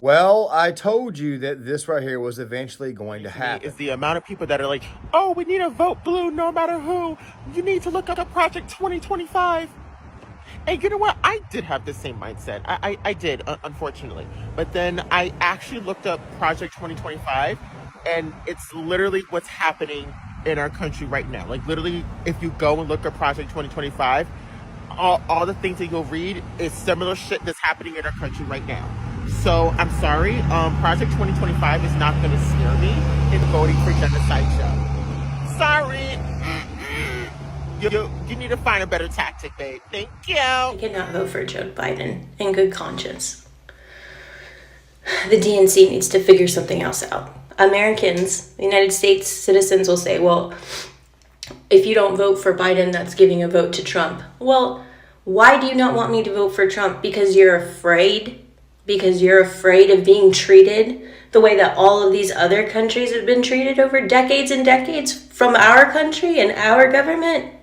Well, I told you that this right here was eventually going to happen. Is the amount of people that are like, oh, we need to vote blue no matter who. You need to look up Project 2025. And you know what? I did have the same mindset. I did, unfortunately. But then I actually looked up Project 2025, and it's literally what's happening in our country right now. Like, literally, if you go and look up Project 2025, all the things that you'll read is similar shit that's happening in our country right now. So, I'm sorry, Project 2025 is not going to scare me in voting for genocide show. Sorry. You need to find a better tactic, babe. Thank you. I cannot vote for Joe Biden in good conscience. The DNC needs to figure something else out. Americans, United States citizens will say, well, if you don't vote for Biden, that's giving a vote to Trump. Well, why do you not want me to vote for Trump? Because you're afraid? Because you're afraid of being treated the way that all of these other countries have been treated over decades and decades from our country and our government?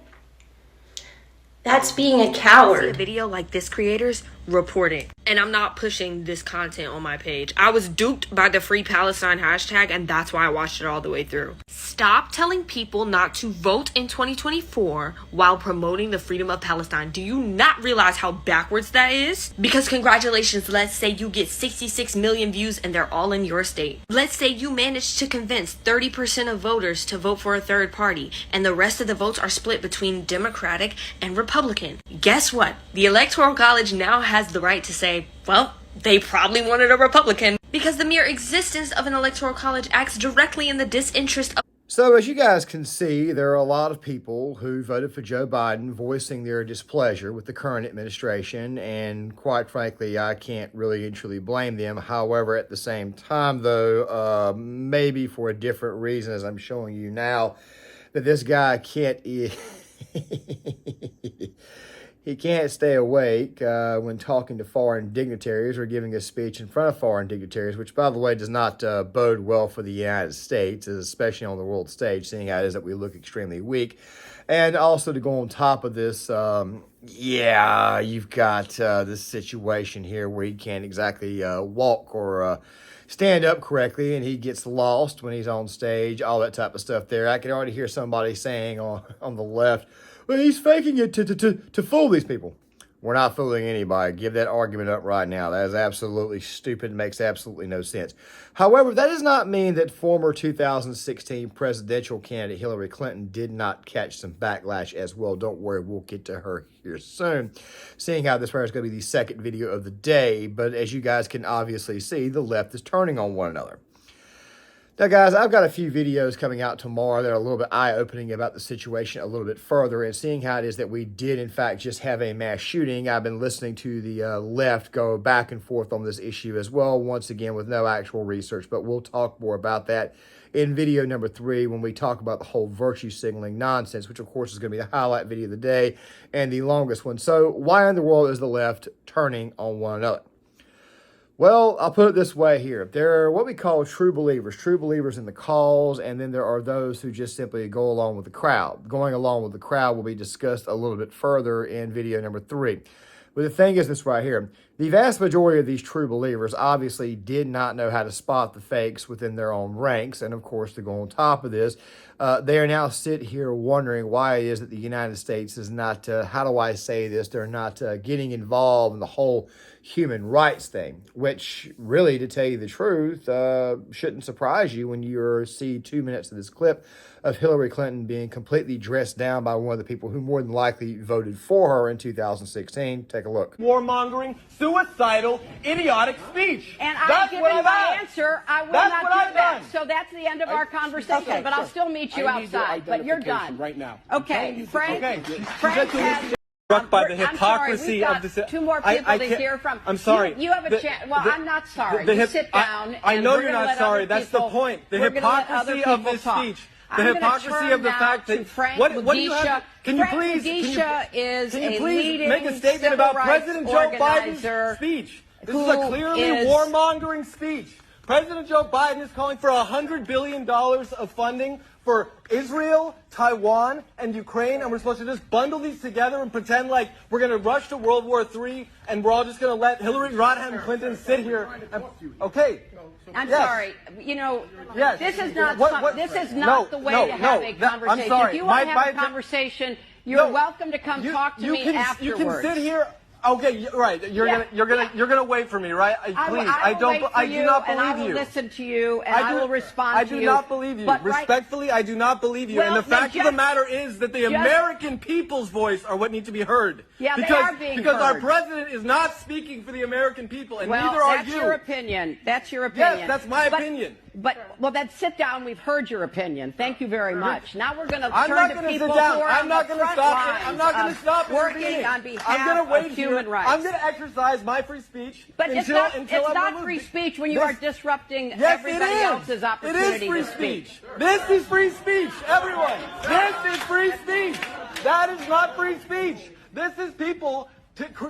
That's being a coward. See a video like this creators, report it. And I'm not pushing this content on my page. I was duped by the Free Palestine hashtag, and that's why I watched it all the way through. Stop telling people not to vote in 2024 while promoting the freedom of Palestine. Do you not realize how backwards that is? Because congratulations, let's say you get 66 million views and they're all in your state. Let's say you manage to convince 30% of voters to vote for a third party, and the rest of the votes are split between Democratic and Republican. Guess what? The Electoral College now has the right to say, well, they probably wanted a Republican, because the mere existence of an Electoral College acts directly in the disinterest of... So as you guys can see, there are a lot of people who voted for Joe Biden voicing their displeasure with the current administration, and quite frankly, I can't really and truly blame them. However, at the same time, though, maybe for a different reason, as I'm showing you now, that this guy can't... He can't stay awake when talking to foreign dignitaries or giving a speech in front of foreign dignitaries, which, by the way, does not bode well for the United States, especially on the world stage, seeing how it is that we look extremely weak. And also to go on top of this, you've got this situation here where he can't exactly walk or stand up correctly, and he gets lost when he's on stage, all that type of stuff there. I can already hear somebody saying on the left, well, he's faking it to fool these people. We're not fooling anybody. Give that argument up right now. That is absolutely stupid. Makes absolutely no sense. However, that does not mean that former 2016 presidential candidate Hillary Clinton did not catch some backlash as well. Don't worry, we'll get to her here soon, seeing how this is going to be the second video of the day. But as you guys can obviously see, the left is turning on one another. Now, guys, I've got a few videos coming out tomorrow that are a little bit eye-opening about the situation a little bit further, and seeing how it is that we did, in fact, just have a mass shooting. I've been listening to the left go back and forth on this issue as well, once again, with no actual research, but we'll talk more about that in video number 3 when we talk about the whole virtue signaling nonsense, which, of course, is going to be the highlight video of the day and the longest one. So, why in the world is the left turning on one another? Well, I'll put it this way here. There are what we call true believers in the cause, and then there are those who just simply go along with the crowd. Going along with the crowd will be discussed a little bit further in video number 3. But the thing is this right here. The vast majority of these true believers obviously did not know how to spot the fakes within their own ranks. And of course, to go on top of this, they are now sitting here wondering why it is that the United States is not, how do I say this, they're not getting involved in the whole human rights thing, which really, to tell you the truth, shouldn't surprise you when you see 2 minutes of this clip of Hillary Clinton being completely dressed down by one of the people who more than likely voted for her in 2016. Take a look. Warmongering, suicidal, idiotic speech. And I've given my answer. I will not do that. So that's the end of our conversation. Okay, but I'll still meet you outside. But you're done right now. Okay, Frank. Okay. Frank has. Struck by the hypocrisy of this. 2 more people to hear from. I'm sorry. You have a chance. Well, I'm not sorry. You sit down. I know you're not sorry. That's the point. The hypocrisy of this speech. The hypocrisy of the fact that what do you have? Can you please make a statement about President Joe Biden's speech? This is a clearly warmongering speech. President Joe Biden is calling for $100 billion of funding for Israel, Taiwan, and Ukraine, and we're supposed to just bundle these together and pretend like we're going to rush to World War III, and we're all just going to let Hillary Rodham Clinton sit here. Okay. I'm Yes. sorry. You know, Yes. this is not this is No, not the way no, to have no, a that- I'm conversation. sorry. If you want to My- have a conversation, you're welcome to come talk to me afterwards. You can sit here. Okay, right. You're gonna wait for me, right? Please, I will wait for I do you, not and I believe will you. listen to you, and I will respond to you. I do not believe you. But Respectfully, I do not believe you. Well, And the then fact of the matter is that the American people's voice are what need to be heard. Yeah, because, they are being because our heard. president is not speaking for the American people, and Well, neither are that's you. your opinion. That's your opinion. Yes, that's my opinion. Well, then sit down. We've heard your opinion. Thank you very much. Now we're going to I'm turn not to going to people sit down. who are I'm on not the going to front stop. lines I'm not going to stop working intervening. on behalf I'm going to wait of human here. rights. I'm going to exercise my free speech But until it's I'm not removed. free speech when you This- are disrupting Yes, everybody it is. else's opportunity It is free to speak. speech. This is free speech, everyone. This is free speech. That is not free speech. This is people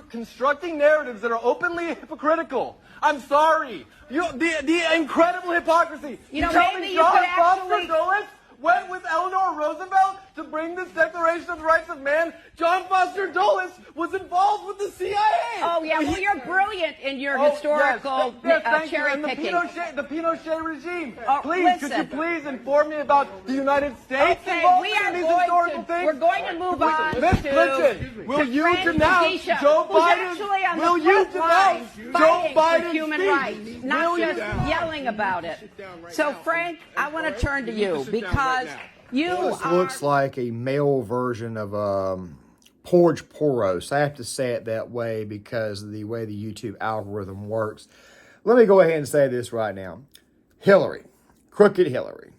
constructing narratives that are openly hypocritical. I'm sorry. The incredible hypocrisy. You know, tell maybe me you John could Foster actually- Dulles went with Eleanor Roosevelt to bring this Declaration of the Rights of Man. John Foster Dulles was involved with the CIA. Oh, yeah. Well, you're brilliant in your Oh, historical yes, thank you. cherry And picking. the Pinochet regime. Oh, Please, could you listen. please inform me about the United States Okay, involvement we are in these going historical to things? we're going to move on Miss to Clinton, will you Frank denounce Medisha, Joe who's Biden? actually on Will the you front lines denounce Joe fighting for Biden's human speech? rights, not Will you? just yelling about it. So, Frank, I want to turn to you because you This are. looks like a male version of Porge Poros. I have to say it that way because of the way the YouTube algorithm works. Let me go ahead and say this right now. Hillary, Crooked Hillary,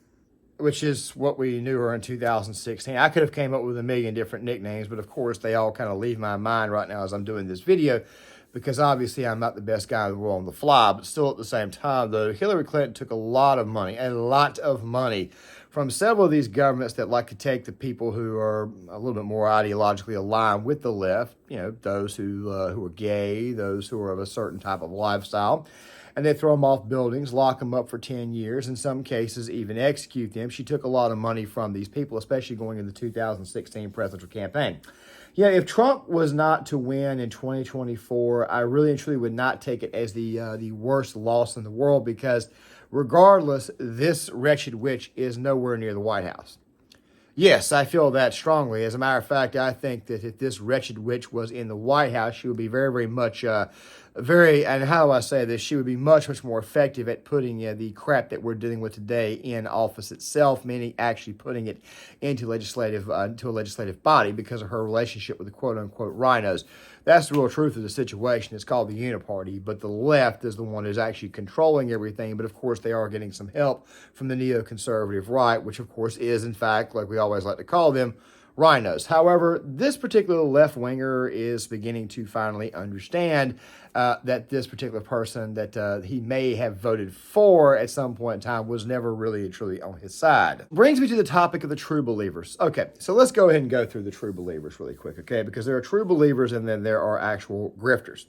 which is what we knew her in 2016. I could have came up with a million different nicknames, but of course they all kind of leave my mind right now as I'm doing this video because obviously I'm not the best guy in the world on the fly, but still at the same time, though, Hillary Clinton took a lot of money from several of these governments that like to take the people who are a little bit more ideologically aligned with the left, you know, those who are gay, those who are of a certain type of lifestyle, and they throw them off buildings, lock them up for 10 years, in some cases even execute them. She took a lot of money from these people, especially going into the 2016 presidential campaign. Yeah, if Trump was not to win in 2024, I really and truly would not take it as the worst loss in the world because regardless, this wretched witch is nowhere near the White House. Yes, I feel that strongly. As a matter of fact, I think that if this wretched witch was in the White House, she would be very, very much, and how do I say this? She would be much, much more effective at putting the crap that we're dealing with today in office itself, meaning actually putting it into a legislative body because of her relationship with the quote-unquote rhinos. That's the real truth of the situation. It's called the Uniparty, but the left is the one who's actually controlling everything. But of course, they are getting some help from the neoconservative right, which of course is, in fact, like we always like to call them, rhinos. However, this particular left-winger is beginning to finally understand that this particular person that he may have voted for at some point in time was never really and truly on his side. Brings me to the topic of the true believers. Okay, so let's go ahead and go through the true believers really quick, okay? Because there are true believers and then there are actual grifters.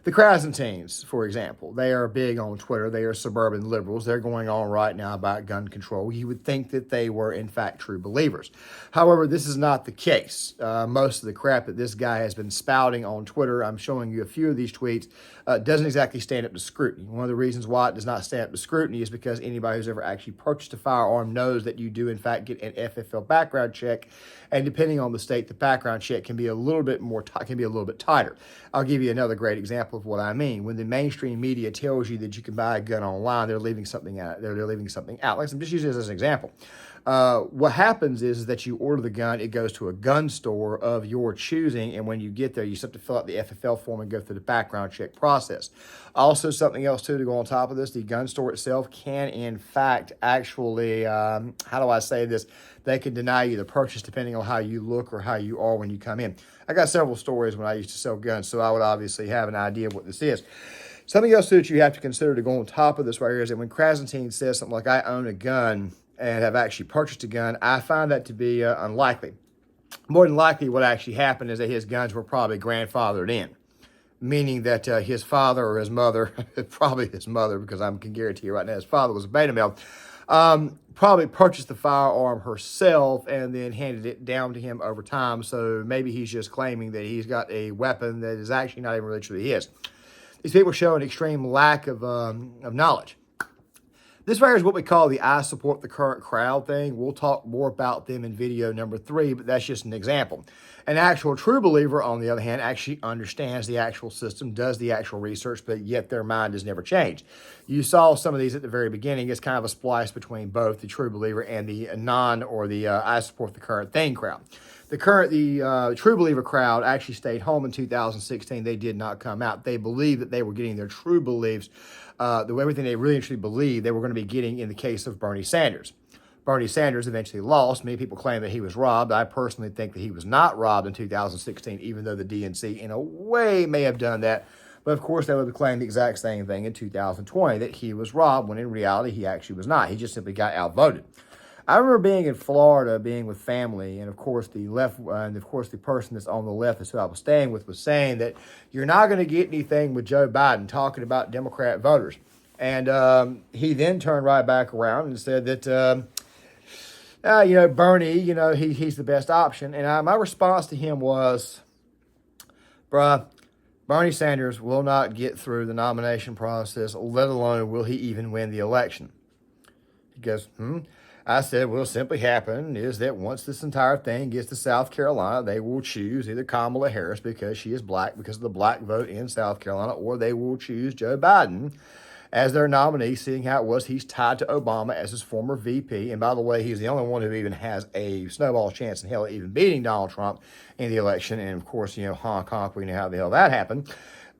The Krasantines, for example, they are big on Twitter. They are suburban liberals. They're going on right now about gun control. You would think that they were, in fact, true believers. However, this is not the case. Most of the crap that this guy has been spouting on Twitter, I'm showing you a few of these tweets, doesn't exactly stand up to scrutiny. One of the reasons why it does not stand up to scrutiny is because anybody who's ever actually purchased a firearm knows that you do, in fact, get an FFL background check. And depending on the state, the background check can be a little bit more, can be a little bit tighter. I'll give you another great example of what I mean. When the mainstream media tells you that you can buy a gun online, they're leaving something out. They're leaving something out. Like I'm just using this as an example. What happens is that you order the gun, it goes to a gun store of your choosing, and when you get there, you just have to fill out the FFL form and go through the background check process. Also, something else too to go on top of this, the gun store itself can, in fact, actually, how do I say this? They can deny you the purchase depending on how you look or how you are when you come in. I got several stories when I used to sell guns, so I would obviously have an idea of what this is. Something else that you have to consider to go on top of this right here is that when Krasantine says something like, I own a gun and have actually purchased a gun, I find that to be unlikely. More than likely, what actually happened is that his guns were probably grandfathered in. meaning that his father or his mother, probably his mother, because I can guarantee you right now his father was a beta male, probably purchased the firearm herself and then handed it down to him over time. So maybe he's just claiming that he's got a weapon that is actually not even really truly his. These people show an extreme lack of knowledge. This right here is what we call the I support the current crowd thing. We'll talk more about them in video number 3, but that's just an example. An actual true believer, on the other hand, actually understands the actual system, does the actual research, but yet their mind has never changed. You saw some of these at the very beginning. It's kind of a splice between both the true believer and the I support the current thing crowd. The true believer crowd actually stayed home in 2016. They did not come out. They believed that they were getting their true beliefs, everything they really actually believed they were going to be getting in the case of Bernie Sanders. Bernie Sanders eventually lost. Many people claim that he was robbed. I personally think that he was not robbed in 2016, even though the DNC in a way may have done that. But of course, they would have claimed the exact same thing in 2020, that he was robbed, when in reality, he actually was not. He just simply got outvoted. I remember being in Florida, being with family, and of course the person that's on the left is who I was staying with was saying that you're not going to get anything with Joe Biden, talking about Democrat voters. And he then turned right back around and said that, Bernie, he's the best option. And my response to him was, bruh, Bernie Sanders will not get through the nomination process, let alone will he even win the election. He goes, I said, what will simply happen is that once this entire thing gets to South Carolina, they will choose either Kamala Harris because she is black, because of the black vote in South Carolina, or they will choose Joe Biden as their nominee, seeing how it was he's tied to Obama as his former VP. And by the way, he's the only one who even has a snowball chance in hell of even beating Donald Trump in the election. And of course, honk, honk, we know how the hell that happened.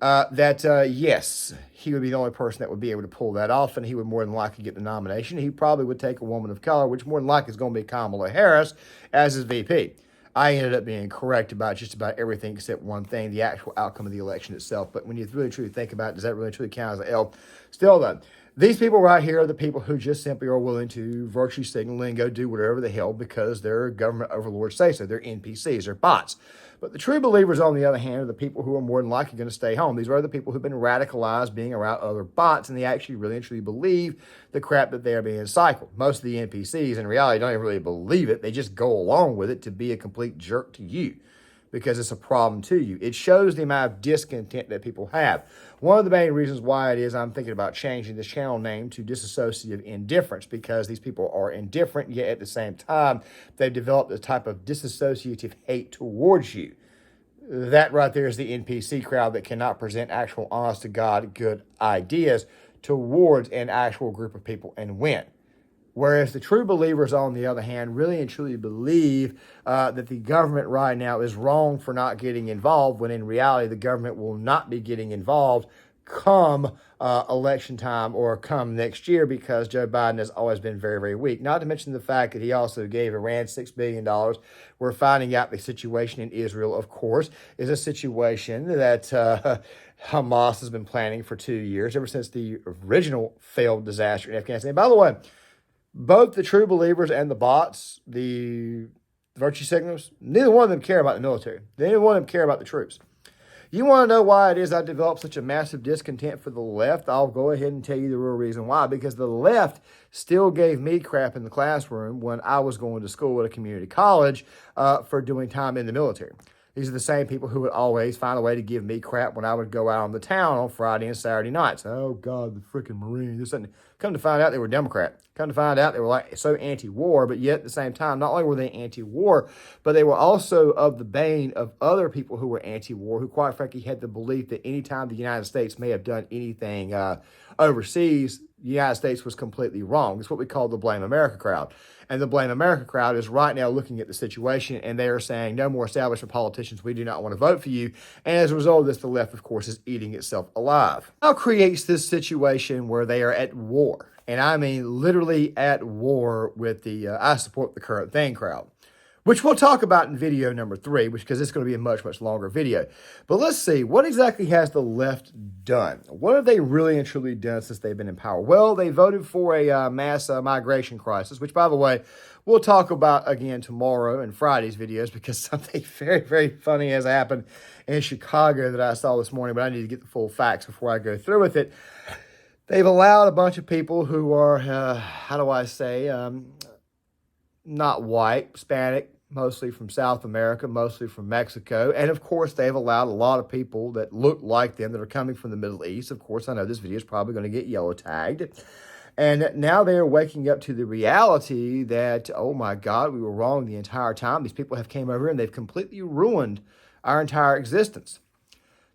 Yes, he would be the only person that would be able to pull that off, and he would more than likely get the nomination. He probably would take a woman of color, which more than likely is going to be Kamala Harris as his VP. I ended up being correct about just about everything except one thing, the actual outcome of the election itself. But when you really truly think about it, does that really truly count as an L? Still though, these people right here are the people who just simply are willing to virtue signal and go do whatever the hell because their government overlords say so. They're NPCs, they're bots. But the true believers, on the other hand, are the people who are more than likely going to stay home. These are the people who've been radicalized being around other bots, and they actually really and truly believe the crap that they are being cycled. Most of the NPCs, in reality, don't even really believe it. They just go along with it to be a complete jerk to you because it's a problem to you. It shows the amount of discontent that people have. One of the main reasons why it is I'm thinking about changing this channel name to Disassociative Indifference, because these people are indifferent, yet at the same time, they've developed a type of disassociative hate towards you. That right there is the NPC crowd that cannot present actual honest-to-God good ideas towards an actual group of people and win. Whereas the true believers, on the other hand, really and truly believe that the government right now is wrong for not getting involved, when in reality the government will not be getting involved come election time or come next year, because Joe Biden has always been very, very weak. Not to mention the fact that he also gave Iran $6 billion. We're finding out the situation in Israel, of course, is a situation that Hamas has been planning for 2 years, ever since the original failed disaster in Afghanistan. And by the way, both the true believers and the bots, the virtue signals, neither one of them care about the military. Neither one of them care about the troops. You want to know why it is I developed such a massive discontent for the left? I'll go ahead and tell you the real reason why. Because the left still gave me crap in the classroom when I was going to school at a community college for doing time in the military. These are the same people who would always find a way to give me crap when I would go out on the town on Friday and Saturday nights. Oh, God, the freaking Marines. Come to find out they were Democrat. Come to find out they were like so anti-war, but yet at the same time, not only were they anti-war, but they were also of the bane of other people who were anti-war, who quite frankly had the belief that anytime the United States may have done anything overseas, the United States was completely wrong. It's what we call the Blame America crowd. And the Blame America crowd is right now looking at the situation, and they are saying, no more establishment politicians, we do not want to vote for you. And as a result of this, the left, of course, is eating itself alive. Now creates this situation where they are at war. And I mean literally at war with the I support the current thing crowd. which we'll talk about in video number 3, because it's going to be a much, much longer video. But let's see, what exactly has the left done? What have they really and truly done since they've been in power? Well, they voted for a mass migration crisis, which, by the way, we'll talk about again tomorrow in Friday's videos, because something very, very funny has happened in Chicago that I saw this morning, but I need to get the full facts before I go through with it. They've allowed a bunch of people who are, how do I say, not white, Hispanic, mostly from South America, mostly from Mexico. And of course, they've allowed a lot of people that look like them that are coming from the Middle East. Of course, I know this video is probably going to get yellow tagged. And now they are waking up to the reality that, oh my God, we were wrong the entire time. These people have came over and they've completely ruined our entire existence.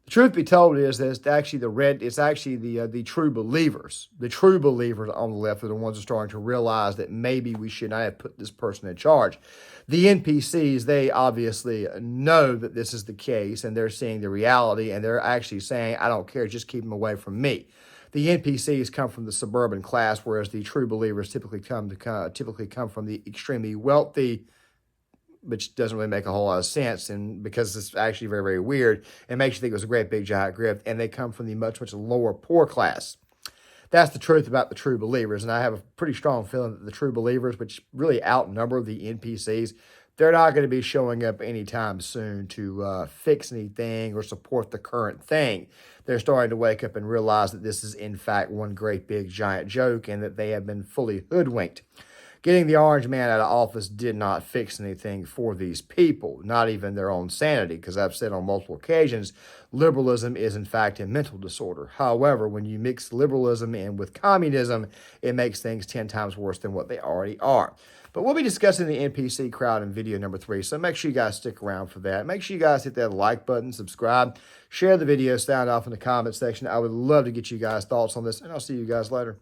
The truth be told is that it's actually the true believers. The true believers on the left are the ones who are starting to realize that maybe we should not have put this person in charge. The NPCs, they obviously know that this is the case, and they're seeing the reality, and they're actually saying, I don't care, just keep them away from me. The NPCs come from the suburban class, whereas the true believers typically come from the extremely wealthy, which doesn't really make a whole lot of sense, and because it's actually very, very weird, it makes you think it was a great big giant grift, and they come from the much, much lower poor class. That's the truth about the true believers, and I have a pretty strong feeling that the true believers, which really outnumber the NPCs, they're not going to be showing up anytime soon to fix anything or support the current thing. They're starting to wake up and realize that this is, in fact, one great big giant joke, and that they have been fully hoodwinked. Getting the orange man out of office did not fix anything for these people, not even their own sanity, because I've said on multiple occasions, liberalism is in fact a mental disorder. However, when you mix liberalism in with communism, it makes things 10 times worse than what they already are. But we'll be discussing the NPC crowd in video number 3, so make sure you guys stick around for that. Make sure you guys hit that like button, subscribe, share the video, sound off in the comment section. I would love to get you guys' thoughts on this, and I'll see you guys later.